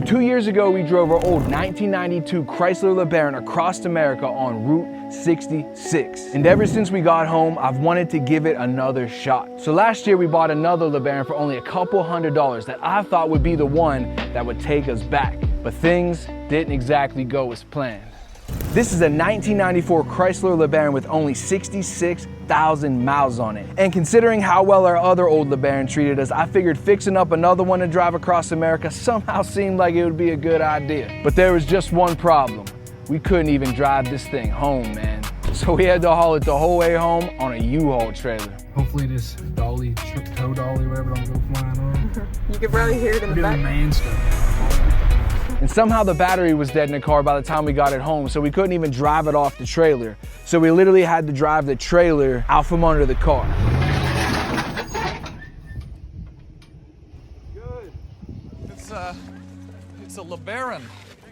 2 years ago, we drove our old 1992 Chrysler LeBaron across America on Route 66. And ever since we got home, I've wanted to give it another shot. So last year we bought another LeBaron for only a couple $100s that I thought would be the one that would take us back. But things didn't exactly go as planned. This is a 1994 Chrysler LeBaron with only 66,000 miles on it. And considering how well our other old LeBaron treated us, I figured fixing up another one to drive across America somehow seemed like it would be a good idea. But there was just one problem. We couldn't even drive this thing home, man. So we had to haul it the whole way home on a U-Haul trailer. Hopefully this dolly, tow dolly, whatever, don't go flying on. You could probably hear it in the back. Man stuff. And somehow the battery was dead in the car by the time we got it home, so we couldn't even drive it off the trailer. So we literally had to drive the trailer out from under the car. Good. It's a LeBaron.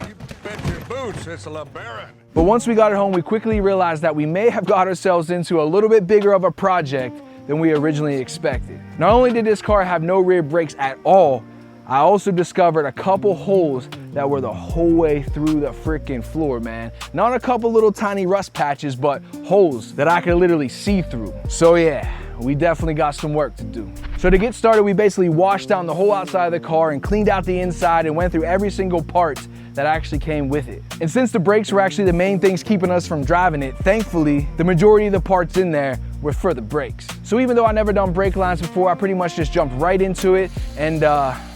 You bet your boots, it's a LeBaron. But once we got it home, we quickly realized that we may have got ourselves into a little bit bigger of a project than we originally expected. Not only did this car have no rear brakes at all, I also discovered a couple holes that were the whole way through the freaking floor, man. Not a couple little tiny rust patches, but holes that I could literally see through. So yeah, we definitely got some work to do. So to get started, we basically washed down the whole outside of the car and cleaned out the inside and went through every single part that actually came with it. And since the brakes were actually the main things keeping us from driving it, thankfully, the majority of the parts in there were for the brakes. So even though I never done brake lines before, I pretty much just jumped right into it. And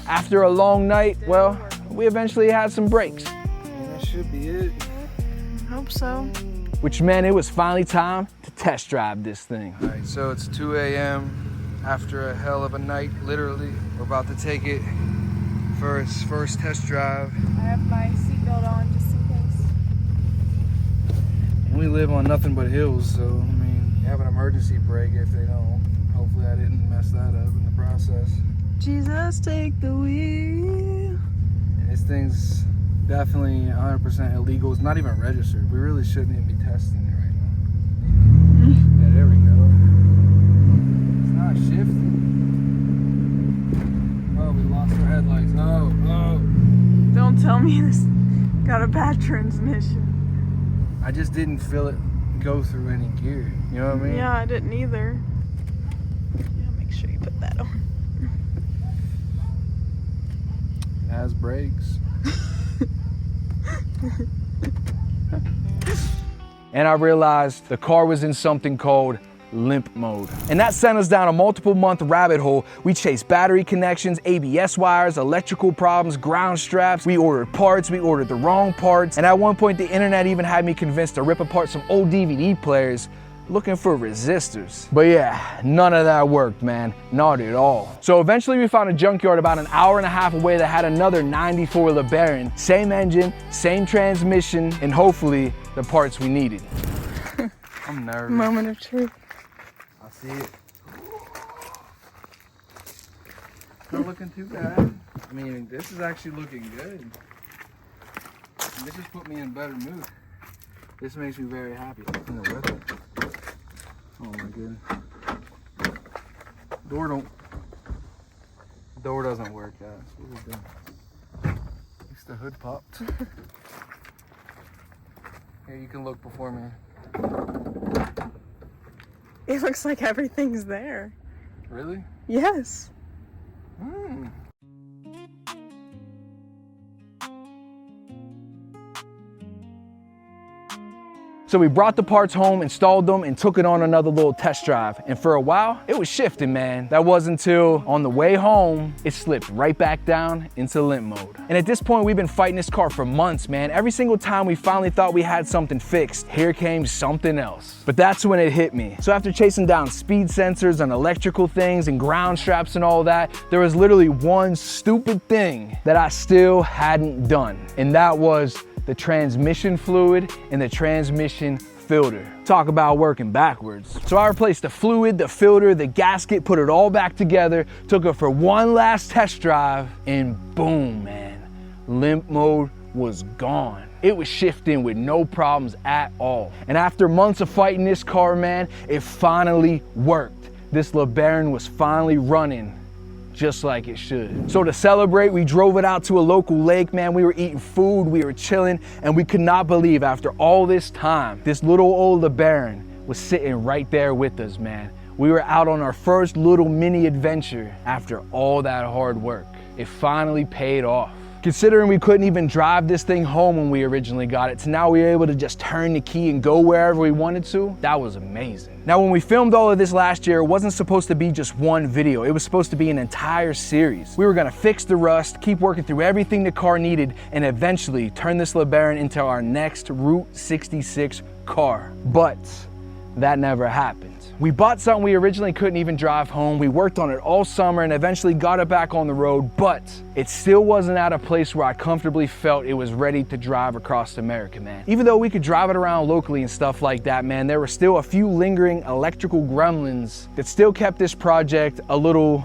after a long night, well, we eventually had some brakes. That should be it. Hope so. Which meant it was finally time to test drive this thing. All right, so it's 2 a.m. after a hell of a night, literally. We're about to take it for its first test drive. I have my seatbelt on just in case. And we live on nothing but hills, so I mean, you have an emergency brake if they don't. Hopefully I didn't mess that up in the process. Jesus, take the wheel. And this thing's definitely 100% illegal. It's not even registered. We really shouldn't even be testing it right now. Yeah, there we go. It's not shifting. Oh, we lost our headlights. Oh. Don't tell me this got a bad transmission. I just didn't feel it go through any gear. You know what I mean? Yeah, I didn't either. Yeah, make sure you put that on. It has brakes. And I realized the car was in something called limp mode. And that sent us down a multiple month rabbit hole. We chased battery connections, ABS wires, electrical problems, ground straps. We ordered parts, we ordered the wrong parts. And at one point the internet even had me convinced to rip apart some old DVD players looking for resistors. But yeah, none of that worked, man. Not at all. So eventually we found a junkyard about an hour and a half away that had another 94 LeBaron. Same engine, same transmission, and hopefully the parts we needed. I'm nervous. Moment of truth. I see it. Not looking too bad. I mean, this is actually looking good. This just put me in a better mood. This makes me very happy. Oh my goodness. Door doesn't work, guys. What is that? At least the hood popped. Here, you can look before me. It looks like everything's there. Really? Yes. So we brought the parts home, installed them, and took it on another little test drive. And for a while, it was shifting, man. That wasn't until on the way home, it slipped right back down into limp mode. And at this point, we've been fighting this car for months, man. Every single time we finally thought we had something fixed, here came something else. But that's when it hit me. So after chasing down speed sensors and electrical things and ground straps and all that, there was literally one stupid thing that I still hadn't done. And that was the transmission fluid and the transmission filter. Talk about working backwards. So I replaced the fluid, the filter, the gasket, put it all back together, took it for one last test drive, and boom, man, limp mode was gone. It was shifting with no problems at all. And after months of fighting this car, man, it finally worked. This LeBaron was finally running just like it should. So to celebrate, we drove it out to a local lake, man. We were eating food, we were chilling, and we could not believe after all this time, this little old LeBaron was sitting right there with us, man. We were out on our first little mini adventure after all that hard work. It finally paid off. Considering we couldn't even drive this thing home when we originally got it, to now we were able to just turn the key and go wherever we wanted to, that was amazing. Now, when we filmed all of this last year, it wasn't supposed to be just one video. It was supposed to be an entire series. We were gonna fix the rust, keep working through everything the car needed, and eventually turn this LeBaron into our next Route 66 car. But that never happened. We bought something we originally couldn't even drive home. We worked on it all summer and eventually got it back on the road, but it still wasn't at a place where I comfortably felt it was ready to drive across America, man. Even though we could drive it around locally and stuff like that, man, there were still a few lingering electrical gremlins that still kept this project a little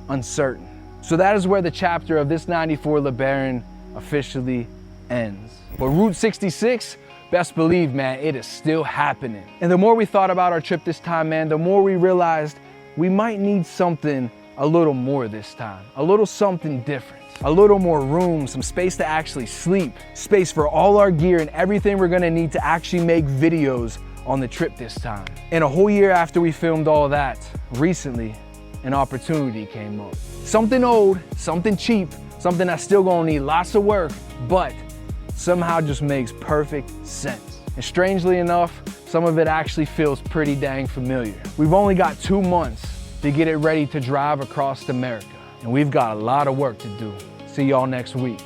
uncertain. So that is where the chapter of this 94 LeBaron officially ends. But Route 66, best believe, man, it is still happening. And the more we thought about our trip this time, man, the more we realized we might need something a little more this time. A little something different. A little more room, some space to actually sleep, space for all our gear and everything we're gonna need to actually make videos on the trip this time. And a whole year after we filmed all that, recently, an opportunity came up. Something old, something cheap, something that's still gonna need lots of work, but somehow just makes perfect sense. And strangely enough, some of it actually feels pretty dang familiar. We've only got 2 months to get it ready to drive across America, and we've got a lot of work to do. See y'all next week.